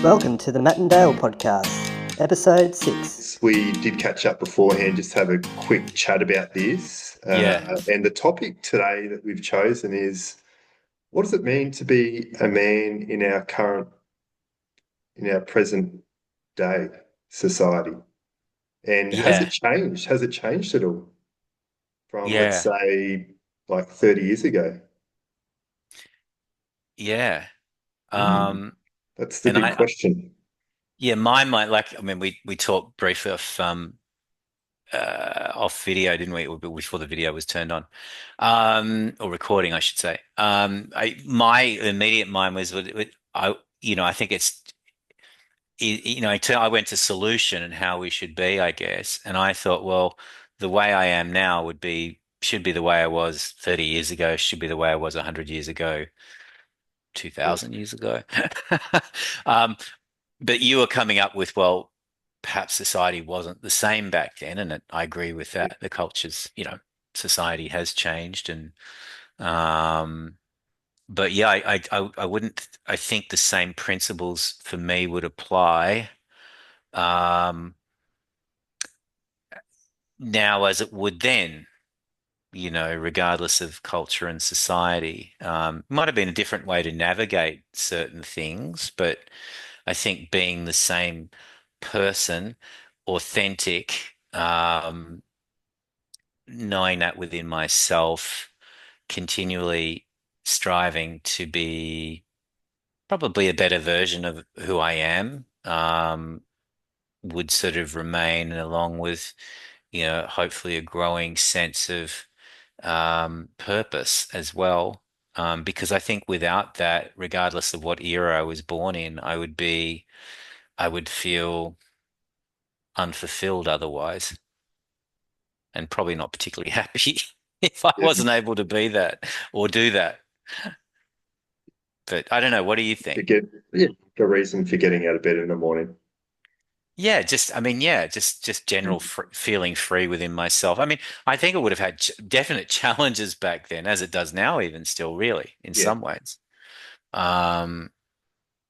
Welcome to the Matt and Dale podcast, episode 6. We did catch up beforehand, just have a quick chat about this. Yeah. And the topic today that we've chosen is, what does it mean to be a man in our present day society? And has it Yeah. changed? Has it changed at all from, let's Yeah. say, like 30 years ago? Yeah. Mm, Um, that's the and big I, question. yeah, mine might like, I mean, we talked briefly off video, didn't we? Before the video was turned on, or recording, I should say. My immediate mind was, I think I went to solution and how we should be, I guess. And I thought, well, the way I am now should be the way I was 30 years ago, should be the way I was 100 years ago. Yeah. 2000 years ago. um, but you were coming up with, well, perhaps society wasn't the same back then. And I agree with that. The cultures, society has changed. Um, but yeah, I wouldn't, I think the same principles for me would apply um, now as it would then. Regardless of culture and society. Might have been a different way to navigate certain things, but I think being the same person, authentic, knowing that within myself, continually striving to be probably a better version of who I am, would sort of remain, along with, hopefully a growing sense of purpose as well. Because I think without that, regardless of what era I was born in, I would feel unfulfilled otherwise, and probably not particularly happy if I Yeah. wasn't able to be that or do that. But I don't know. What do you think? Forget, yeah, a reason for getting out of bed in the morning. Yeah, just general feeling free within myself. I mean, I think it would have had definite challenges back then, as it does now, even still, really, in Yeah. some ways. Um,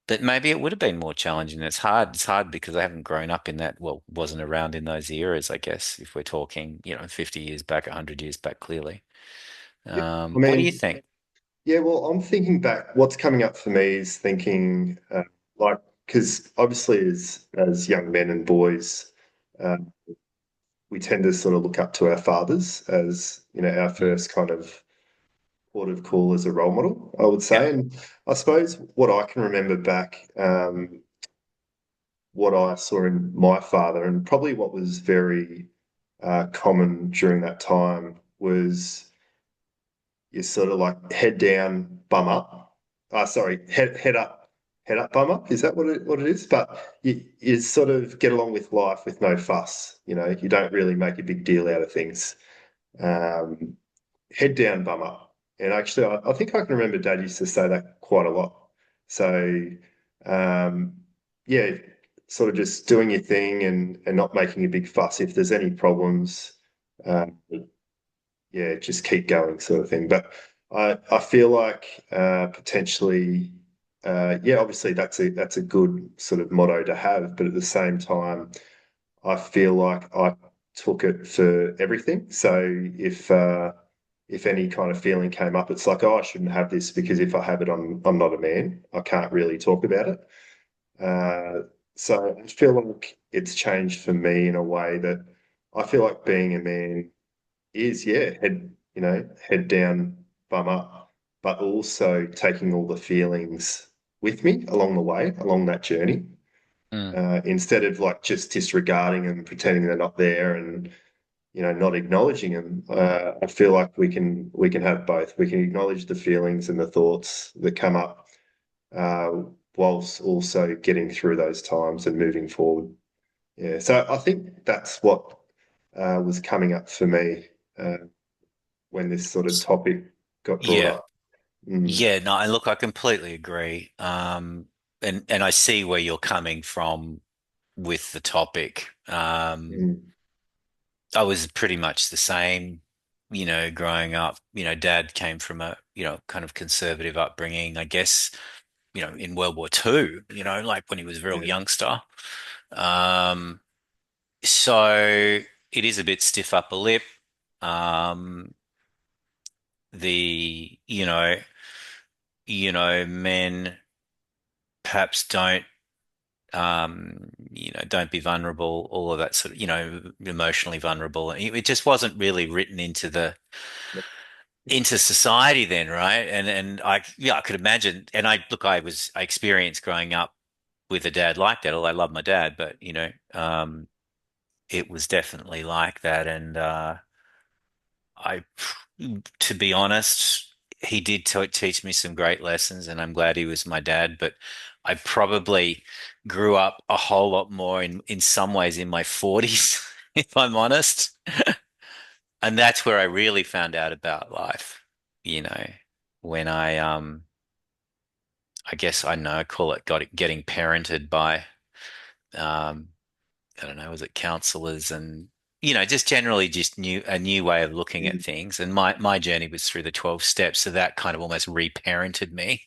But maybe it would have been more challenging. It's hard. It's hard because I haven't grown up in that, well, wasn't around in those eras, I guess, if we're talking, 50 years back, 100 years back, clearly. Yeah. I What do you mean, think? yeah, well, I'm thinking back. What's coming up for me is thinking, like, because obviously, as young men and boys, uh, we tend to sort of look up to our fathers as our Mm. first kind of port of call as a role model, I would Yeah. say. And I suppose what I can remember back, what I saw in my father, and probably what was very common during that time was you sort of like head down, bum up. Sorry, head up, bum up. Is that what it is? But you sort of get along with life with no fuss. You don't really make a big deal out of things. Um, Head down, bum up. And actually, I think I can remember Dad used to say that quite a lot. So, um, yeah, sort of just doing your thing and not making a big fuss. If there's any problems, um, yeah, just keep going, sort of thing. But I feel like potentially, yeah, obviously that's a good sort of motto to have. But at the same time, I feel like I took it for everything. So if any kind of feeling came up, it's like, oh, I shouldn't have this because if I have it, I'm not a man. I can't really talk about it. So I feel like it's changed for me in a way that I feel like being a man is, yeah, head down, bum up, but also taking all the feelings with me along the way, along that journey, Mm. instead of like just disregarding them, pretending they're not there, and not acknowledging them. I feel like we can have both. We can acknowledge the feelings and the thoughts that come up, uh, whilst also getting through those times and moving forward. Yeah, so I think that's what was coming up for me when this sort of S- topic got brought Yeah. up. Mm, Yeah. No, and look, I completely agree. And I see where you're coming from with the topic. mm, I was pretty much the same, growing up. Dad came from a, kind of conservative upbringing, I guess. in World War II, like when he was a real Yeah. youngster. Um, so it is a bit stiff upper lip. Um, the, men perhaps don't be vulnerable, all of that sort of, emotionally vulnerable. It just wasn't really written into society then, right? And I could imagine. And I experienced growing up with a dad like that. Although I love my dad, but it was definitely like that. And I, to be honest, he did teach me some great lessons, and I'm glad he was my dad. But I probably grew up a whole lot more in some ways in my 40s, if I'm honest. And that's where I really found out about life, you know, when I guess I know I call it getting parented by um I don't know, was it counselors and just generally just a new way of looking at Mm. things. And my journey was through the 12 steps, so that kind of almost reparented me.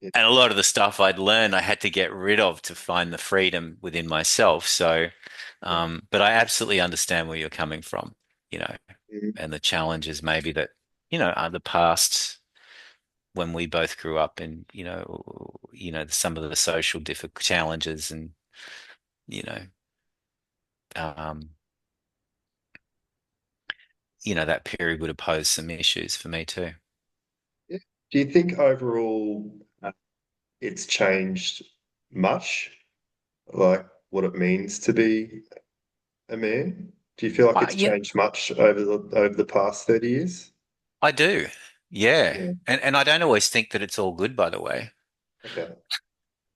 Yeah. And a lot of the stuff I'd learned, I had to get rid of to find the freedom within myself. So, Yeah. but I absolutely understand where you're coming from, you know, Mm. and the challenges maybe that, are the past when we both grew up in, some of the social difficult challenges and, you know, um, that period would have posed some issues for me too. Yeah. Do you think overall it's changed much, like what it means to be a man? Do you feel like I, it's yeah, changed much over the past 30 years? I do. Yeah. Yeah. And I don't always think that it's all good, by the way. Okay.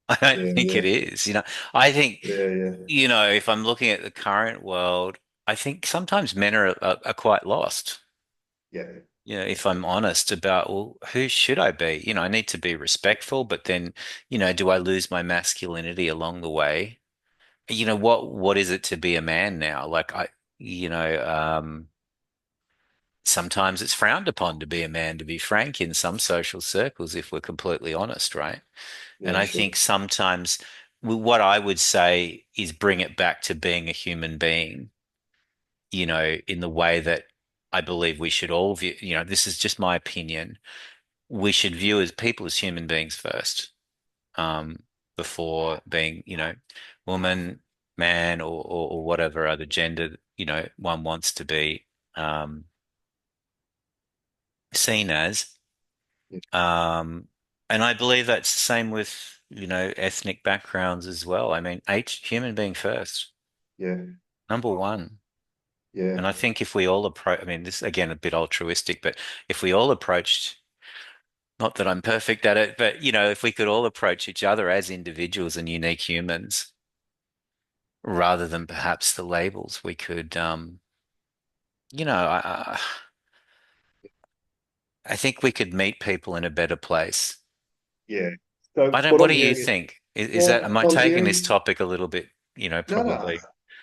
I don't Yeah, think yeah, it is. I think, yeah, yeah, if I'm looking at the current world, I think sometimes men are quite lost. yeah, If I'm honest about, well, who should I be? I need to be respectful, but then, do I lose my masculinity along the way? What is it to be a man now? Like you know, um, sometimes it's frowned upon to be a man, to be frank, in some social circles, if we're completely honest, right? And yeah, I sure. think sometimes what I would say is bring it back to being a human being, in the way that I believe we should all view, this is just my opinion. We should view as people as human beings first, um, before being, woman, man, or whatever other gender, one wants to be um, seen as. Yeah, Um, and I believe that's the same with, ethnic backgrounds as well. I mean, each human being first, yeah, number one. yeah, And I think if we all approach, I mean, this again a bit altruistic, but if we all approached, not that I'm perfect at it, but if we could all approach each other as individuals and unique humans, rather than perhaps the labels, we could, you know, I, I think we could meet people in a better place. yeah. So I don't, what what I'm do you hearing, think? Am well, I I'm taking this hearing, topic a little bit, no, no, probably?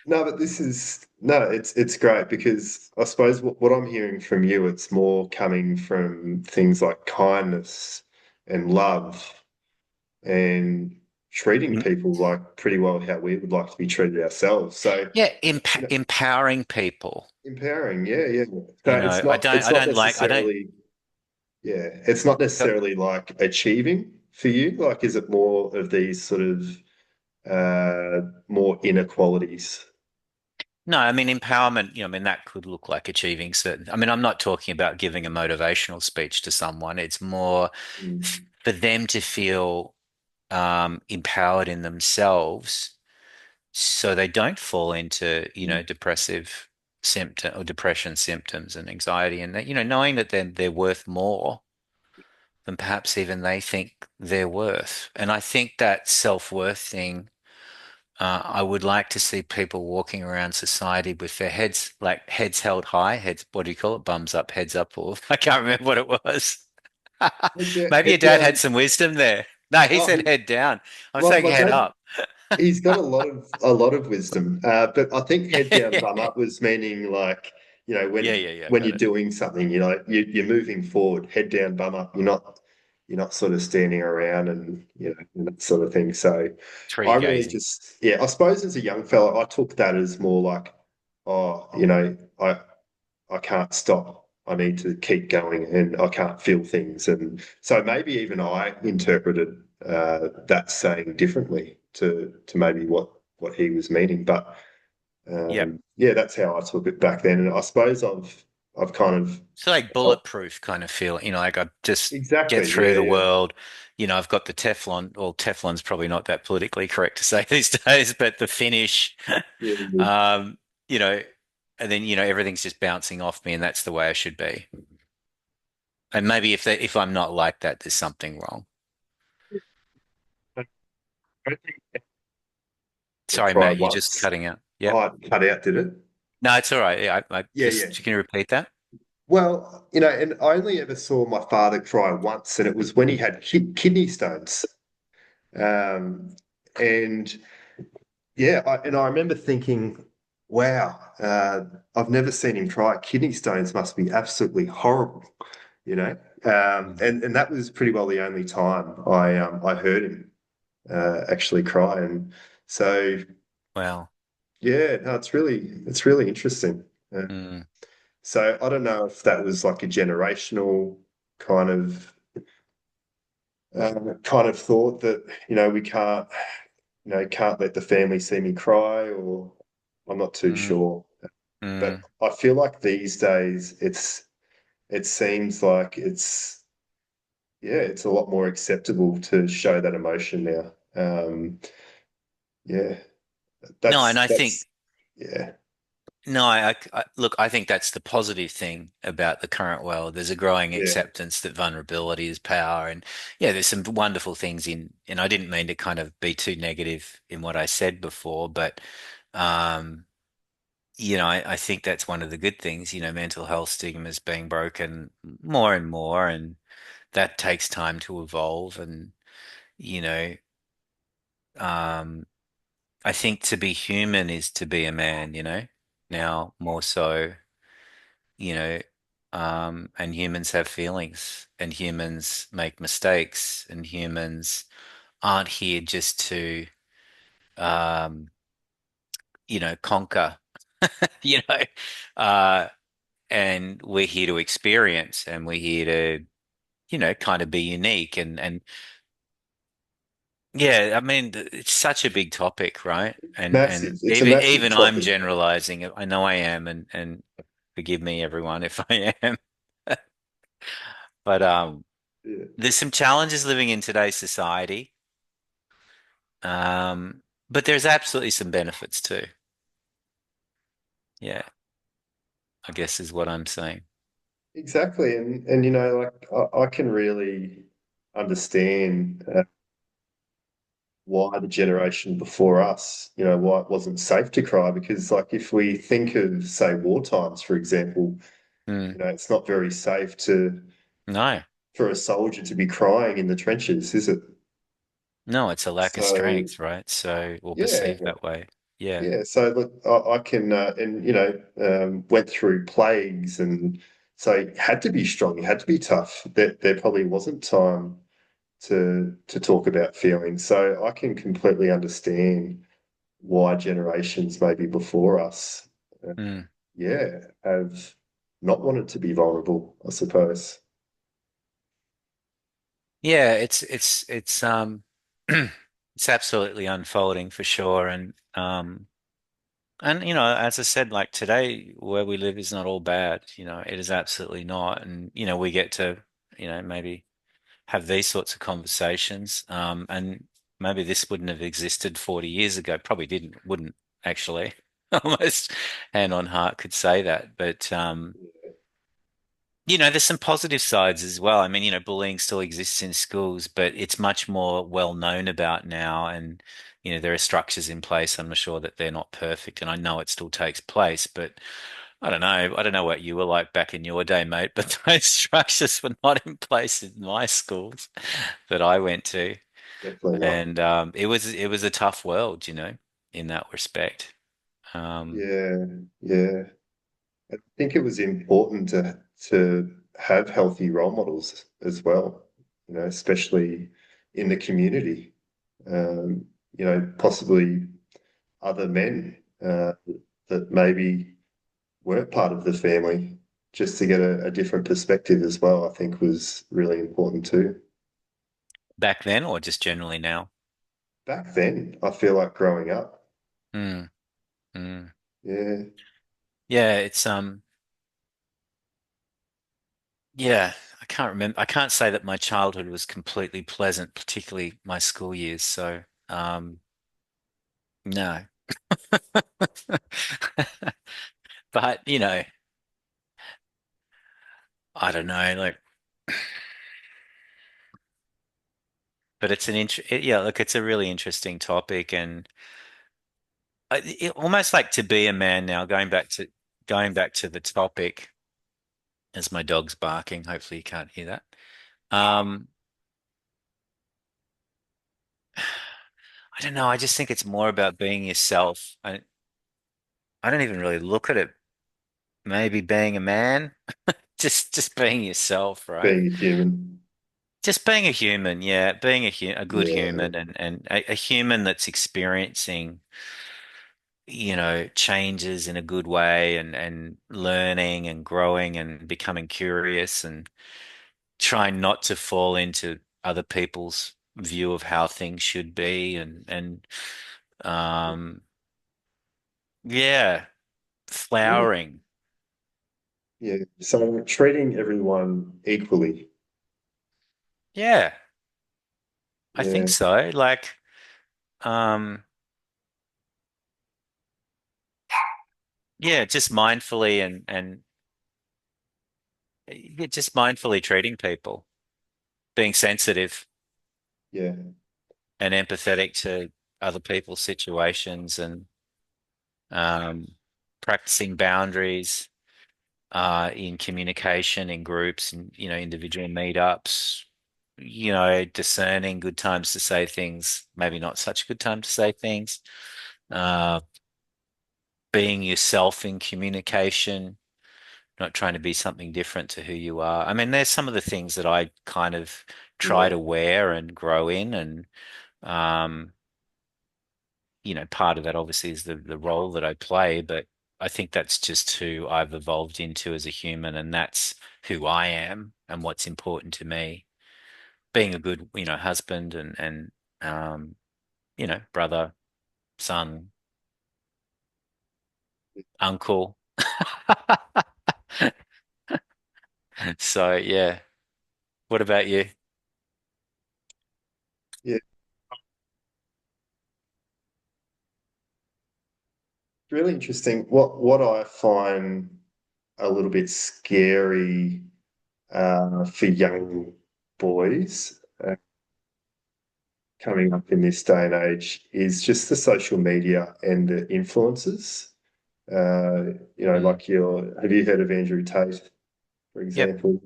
no, but this is no, it's great because I suppose what I'm hearing from you, it's more coming from things like kindness and love and treating Mm. people like pretty well how we would like to be treated ourselves. So, Yeah, you know, empowering people. empowering, yeah, yeah. So it's I not don't, it's I not don't like, I don't. necessarily, yeah, it's not necessarily like achieving for you. Like, is it more of these sort of more inequalities? No, I mean empowerment, I mean that could look like achieving certain. I mean, I'm not talking about giving a motivational speech to someone. It's more Mm, for them to feel empowered in themselves, so they don't fall into, mm, depressive symptom or depression symptoms and anxiety, and that, knowing that they're worth more than perhaps even they think they're worth. And I think that self-worth thing. I would like to see people walking around society with their heads, like heads held high, heads, what do you call it? Bums up, heads up, or I can't remember what it was. Maybe your head dad had down. some wisdom there. No, he Oh, said head down. I'm my, saying my head dad, up. he's got a lot of wisdom, but I think head down, bum up was meaning like Yeah, when yeah, yeah, when you're got it. doing something, you're moving forward, head down, bum up. You're not. you're not sort of standing around and and that sort of thing. So Tree I really gazing. just, yeah, I suppose as a young fella, I took that as more like, oh, I can't stop. I need to keep going and I can't feel things. And so maybe even I interpreted that saying differently to maybe what he was meaning. But Yep. yeah, that's how I took it back then. And I suppose I've kind of So like helped. bulletproof kind of feel, like I just get Exactly. through Yeah, the yeah. world. I've got the Teflon, well, Teflon's probably not that politically correct to say these days, but the finish, Yeah, yeah. um, you know, and then, everything's just bouncing off me and that's the way I should be. And maybe if I'm not like that, there's something wrong. I don't think I Sorry, cried Matt, you're just once. cutting out. Oh, Yep. it cut out, did it? No, it's all right. Yeah, I Yeah, yeah. just, can you repeat that? Well, and I only ever saw my father cry once, and it was when he had kidney stones. Um, and yeah, I remember thinking, wow, I've never seen him cry. Kidney stones must be absolutely horrible, you know. Mm. And that was pretty well the only time I heard him actually cry. And so Well, yeah, no, it's really interesting. Uh, mm, so I don't know if that was like a generational kind of thought that we can't let the family see me cry, or I'm not too mm, sure. But mm. I feel like these days it seems like it's a lot more acceptable to show that emotion now. Yeah, No, and I think that's yeah, No, look, I think that's the positive thing about the current world. There's a growing yeah, acceptance that vulnerability is power. And yeah, there's some wonderful things and I didn't mean to kind of be too negative in what I said before, but, um, I think that's one of the good things, mental health stigma is being broken more and more, and that takes time to evolve. And, you know, um, I think to be human is to be a man, now more so. you know, and humans have feelings and humans make mistakes and humans aren't here just to, um, conquer, you know, uh, and we're here to experience and we're here to, kind of be unique and yeah, I mean, it's such a big topic, right? And massive. It's a even massive even I'm topic. generalizing. I know I am, and forgive me, everyone, if I am. But Yeah, there's some challenges living in today's society, but there's absolutely some benefits too. Yeah, I guess is what I'm saying. exactly. And like I can really understand why the generation before us, why it wasn't safe to cry. Because, like, if we think of, say, war times, for example, Mm. it's not very safe to No, for a soldier to be crying in the trenches, is it? no, it's a lack of So, strength, right? So, or yeah, perceived that way. Yeah. yeah. So, look, I can, and went through plagues, and so you had to be strong. You had to be tough. There probably wasn't time to talk about feelings. So I can completely understand why generations maybe before us, uh, Mm. yeah, have not wanted to be vulnerable, I suppose. Yeah, it's it's absolutely unfolding for sure. And as I said, like today where we live is not all bad. It is absolutely not. And we get to, maybe have these sorts of conversations. And maybe this wouldn't have existed 40 years ago. Probably wouldn't actually. Almost hand on heart could say that. But there's some positive sides as well. I mean, bullying still exists in schools, but it's much more well known about now. And, there are structures in place. I'm sure that they're not perfect. And I know it still takes place, but I don't know. I don't know what you were like back in your day, mate, but those structures were not in place in my schools that I went to. Definitely not. And it was a tough world, in that respect. Um, Yeah, yeah. I think it was important to have healthy role models as well. especially in the community, possibly other men that maybe weren't part of the family, just to get a different perspective as well, I think was really important too. Back then, or just generally now? Back then, I feel like growing up, Mm, mm. yeah, Yeah, yeah, I can't remember. I can't say that my childhood was completely pleasant, particularly my school years. So, no. But, I don't know, but yeah, look, it's a really interesting topic, and almost like to be a man now, going back to the topic, as my dog's barking. Hopefully you can't hear that. Um, I don't know. I just think it's more about being yourself. I don't even really look at it. Maybe being a man, just being yourself, right? being a human, Just being a human, yeah, being a good yeah, human, and a human that's experiencing, changes in a good way, and learning and growing and becoming curious, and trying not to fall into other people's view of how things should be, and um yeah, yeah, flowering. yeah. So treating everyone equally, Yeah, I think yeah, so. Like, um, yeah, just mindfully and yeah, just mindfully treating people, being sensitive yeah, and empathetic to other people's situations, and um, practicing boundaries in communication, in groups, and individual meetups. Discerning good times to say things, maybe not such a good time to say things. Uh, Being yourself in communication, not trying to be something different to who you are. I mean, there's some of the things that I kind of try yeah, to wear and grow in, and um, part of that obviously is the role that I play, but I think that's just who I've evolved into as a human, and that's who I am and what's important to me. Being a good, husband, and um, brother, son, uncle. So yeah. What about you? yeah. Really interesting. What I find a little bit scary for young boys coming up in this day and age is just the social media and the influences. Mm. Like have you heard of Andrew Tate, for Yep. example?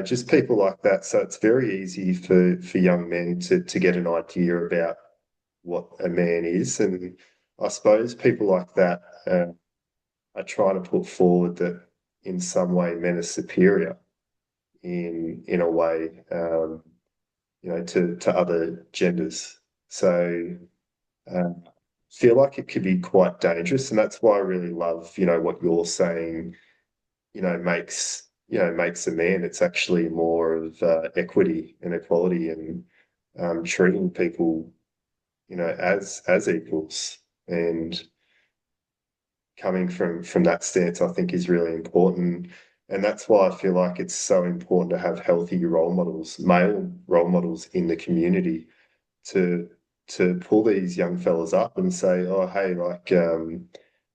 Just people like that. So it's very easy for young men to get an idea about what a man is. And I suppose people like that are trying to put forward that in some way men are superior in a way, to other genders. So feel like it could be quite dangerous, and that's why I really love, what you're saying. Makes a man. It's actually more of equity and equality, and treating people, as equals. And coming from that stance, I think is really important. And that's why I feel like it's so important to have healthy role models, male role models in the community to pull these young fellas up and say, oh, hey, like,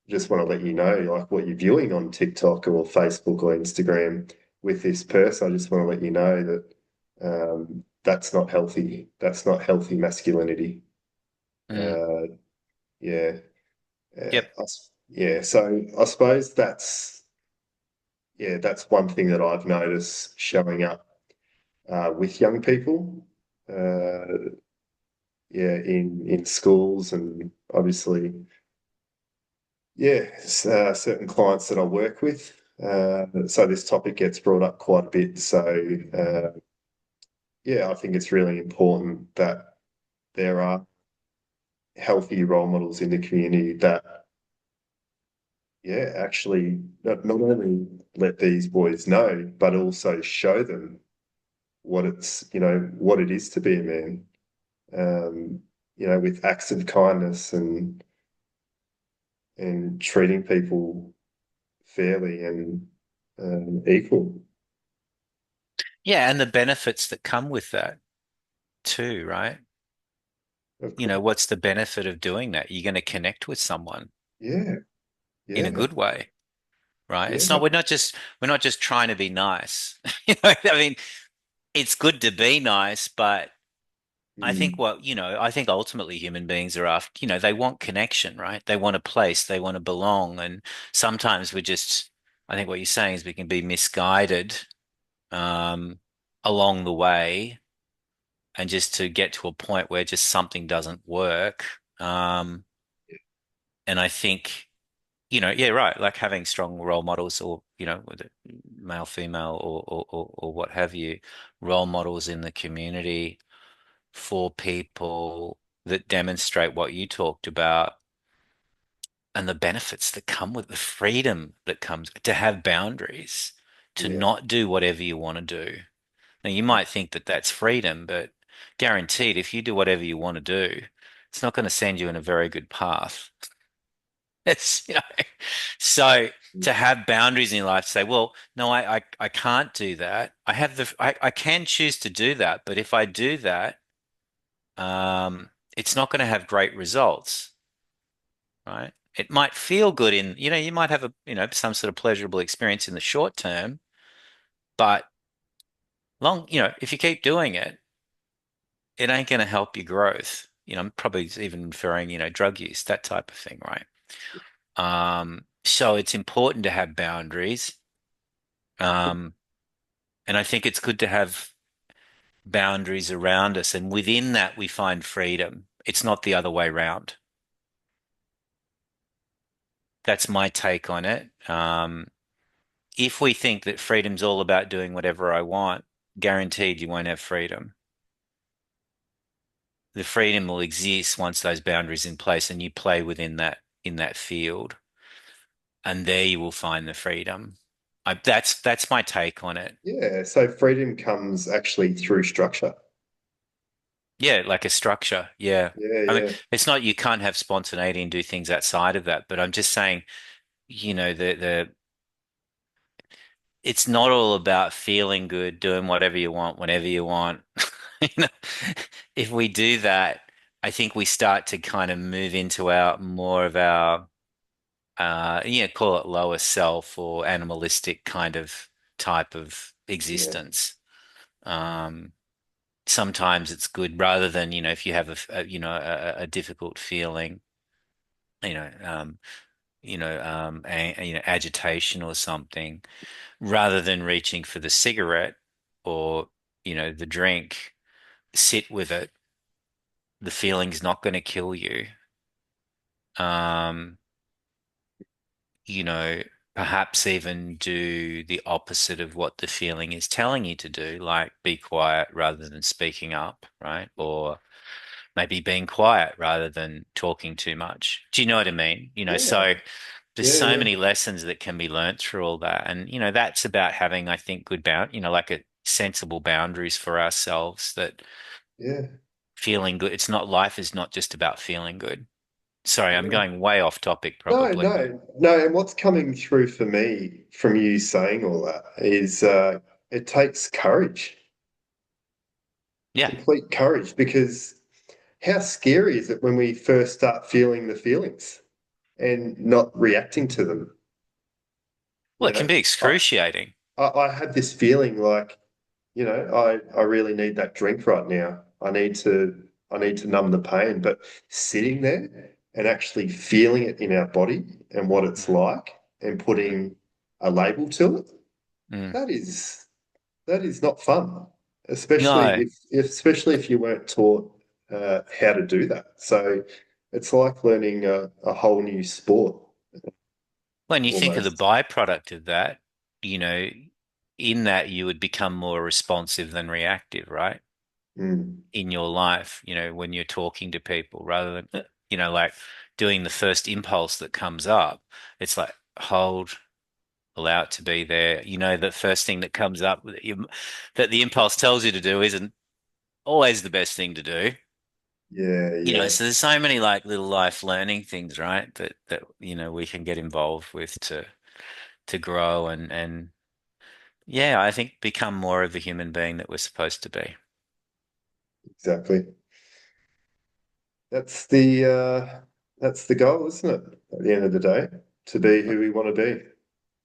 just want to let you know, like, what you're viewing on TikTok or Facebook or Instagram with this person. I just want to let you know that that's not healthy. That's not healthy masculinity. Mm. Uh, yeah. Yep. Yeah. So I suppose that's one thing that I've noticed showing up with young people. Uh, yeah, in schools, and obviously, yeah, certain clients that I work with. So this topic gets brought up quite a bit. So yeah, I think it's really important that there are healthy role models in the community that, yeah, actually not only let these boys know, but also show them what it's, what it is to be a man, um, with acts of kindness and treating people fairly and equal. Yeah, and the benefits that come with that too, right? Of You know, course. what's the benefit of doing that? You're going to connect with someone Yeah, in a yeah, good way, right? It's not, yeah. we're not just trying to be nice. I mean, it's good to be nice, but Mm, I think ultimately human beings are after, they want connection, right? They want a place, they want to belong. And sometimes I think what you're saying is we can be misguided um, along the way and just to get to a point where just something doesn't work. Um, and I think, yeah, right, like having strong role models or, whether male, female, or what have you, role models in the community for people that demonstrate what you talked about and the benefits that come with the freedom that comes to have boundaries, to yeah, not do whatever you want to do. Now, you might think that that's freedom, but guaranteed, if you do whatever you want to do, it's not going to send you in a very good path. It's, so to have boundaries in your life, say, well, no, I can't do that. I can choose to do that, but if I do that, it's not going to have great results, right? It might feel good you might have some sort of pleasurable experience in the short term, but if you keep doing it, it ain't going to help your growth. I'm probably even inferring, drug use, that type of thing, right? So it's important to have boundaries. Um, and I think it's good to have boundaries around us. And within that, we find freedom. It's not the other way around. That's my take on it. If we think that freedom's all about doing whatever I want, guaranteed you won't have freedom. The freedom will exist once those boundaries in place and you play within that field, and there you will find the freedom. That's my take on it. yeah. So freedom comes actually through structure. Yeah, like a structure. Yeah. Yeah, I mean, yeah, it's not you can't have spontaneity and do things outside of that, but I'm just saying, the it's not all about feeling good, doing whatever you want, whenever you want. You know, if we do that, I think we start to kind of move into our more of our, call it lower self or animalistic kind of type of yeah, existence. Um, Sometimes it's good rather than, if you have a difficult feeling, you know, um, agitation or something, rather than reaching for the cigarette or, the drink, sit with it. The feeling's not going to kill you. Um, you know, Perhaps even do the opposite of what the feeling is telling you to do, like be quiet rather than speaking up, right? Or maybe being quiet rather than talking too much. Do you know what I mean? yeah, So there's yeah, so yeah, many lessons that can be learnt through all that. And, that's about having, I think, like a sensible boundaries for ourselves that yeah. feeling good. Life is not just about feeling good. Sorry, I'm Yeah. going way off topic No, probably, but no, no. And what's coming through for me from you saying all that is it takes courage, yeah. complete courage, because how scary is it when we first start feeling the feelings and not reacting to them? Well, You it can know, be excruciating. I had this feeling like, I really need that drink right now. I need to numb the pain, but sitting there and actually feeling it in our body and what it's Mm, like and putting a label to it, mm. that is that is not fun, especially No. if you weren't taught how to do that. So it's like learning a whole new sport When you think of the almost. byproduct of that, you know, in that you would become more responsive than reactive, right? in your life, when you're talking to people rather than, like doing the first impulse that comes up. It's like, hold, allow it to be there. The first thing that comes up that the impulse tells you to do isn't always the best thing to do. Yeah, yeah, So there's so many like little life learning things, right? That we can get involved with to grow and yeah, I think become more of the human being that we're supposed to be. exactly. That's the goal, isn't it? At the end of the day, to be who we want to be.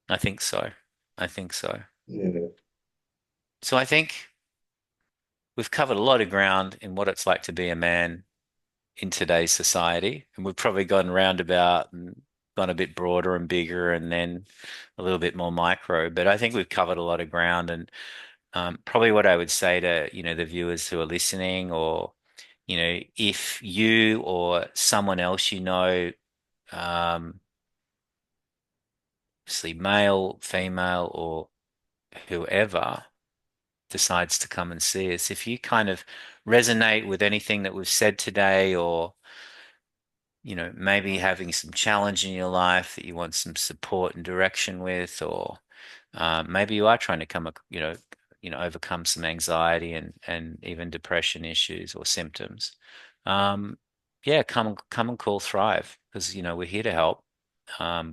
I think so. I think so. Yeah, So I think we've covered a lot of ground in what it's like to be a man in today's society, and we've probably gone roundabout and gone a bit broader and bigger, and then a little bit more micro. But I think we've covered a lot of ground, and probably what I would say to the viewers who are listening, or if you or someone else um, obviously male, female, or whoever decides to come and see us, if you kind of resonate with anything that we've said today, or maybe having some challenge in your life that you want some support and direction with, or maybe you are trying to overcome some anxiety and even depression issues or symptoms. Um, yeah, come and call Thrive, because we're here to help.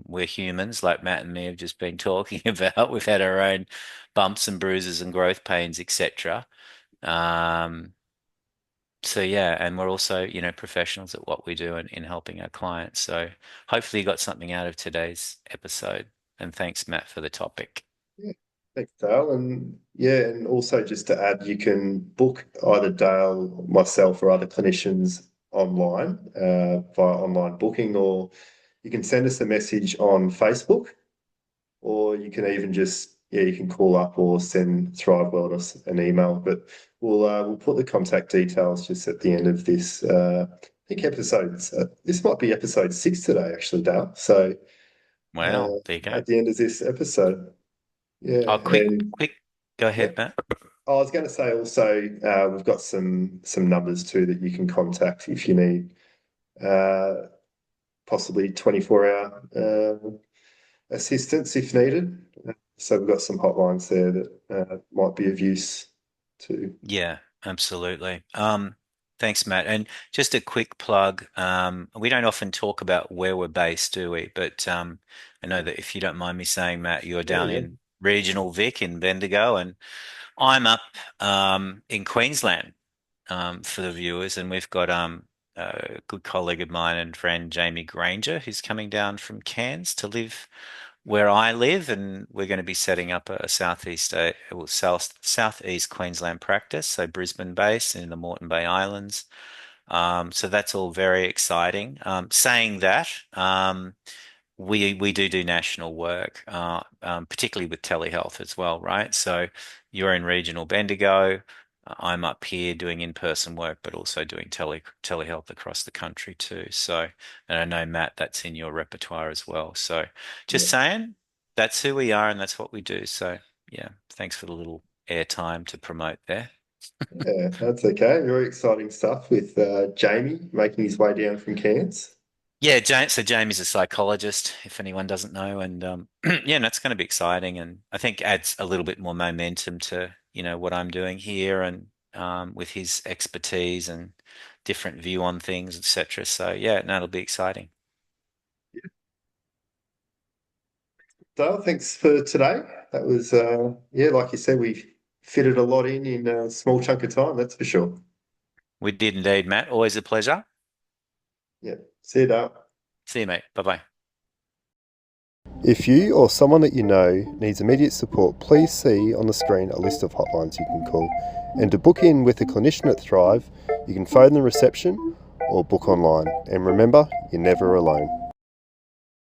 We're humans, like Matt and me have just been talking about. We've had our own bumps and bruises and growth pains, etc. Um, so yeah, and we're also, professionals at what we do in helping our clients. So hopefully you got something out of today's episode. And thanks, Matt, for the topic. yeah. Thanks, Dale. And yeah, and also just to add, you can book either Dale, myself, or other clinicians online via online booking, or you can send us a message on Facebook, or you can even just you can call up or send Thrive World us an email. But we'll put the contact details just at the end of this. I think episodes. This might be episode 6 today, actually, Dale. So Wow, there you go. at the end of this episode, yeah, Oh, and quick, go yeah. ahead, Matt. I was going to say also we've got some numbers too that you can contact if you need possibly 24-hour assistance if needed. So we've got some hotlines there that might be of use too. Yeah, absolutely. Thanks, Matt. And just a quick plug. We don't often talk about where we're based, do we? But I know that if you don't mind me saying, Matt, you're Yeah, down yeah, in regional Vic in Bendigo, and I'm up in Queensland for the viewers, and we've got a good colleague of mine and friend, Jamie Granger, who's coming down from Cairns to live where I live, and we're going to be setting up a southeast Queensland practice, so Brisbane based in the Moreton Bay Islands. So that's all very exciting. Saying that, we do national work, particularly with telehealth as well, right? So you're in regional Bendigo. I'm up here doing in-person work, but also doing telehealth across the country too. So, and I know, Matt, that's in your repertoire as well. So just yeah, saying, that's who we are and that's what we do. So yeah, thanks for the little airtime to promote there. yeah. That's okay. Very exciting stuff with Jamie making his way down from Cairns. Yeah, so Jamie's a psychologist, if anyone doesn't know, and yeah, and that's going to be exciting, and I think adds a little bit more momentum to what I'm doing here, and with his expertise and different view on things, etc. So yeah, no, it'll be exciting. Dale, thanks for today. That was yeah, like you said, we fitted a lot in a small chunk of time. That's for sure. We did indeed, Matt. Always a pleasure. Yeah. See you, Dale. See you, mate. Bye bye. If you or someone that you know needs immediate support, please see on the screen a list of hotlines you can call. And to book in with a clinician at Thrive, you can phone the reception or book online. And remember, you're never alone.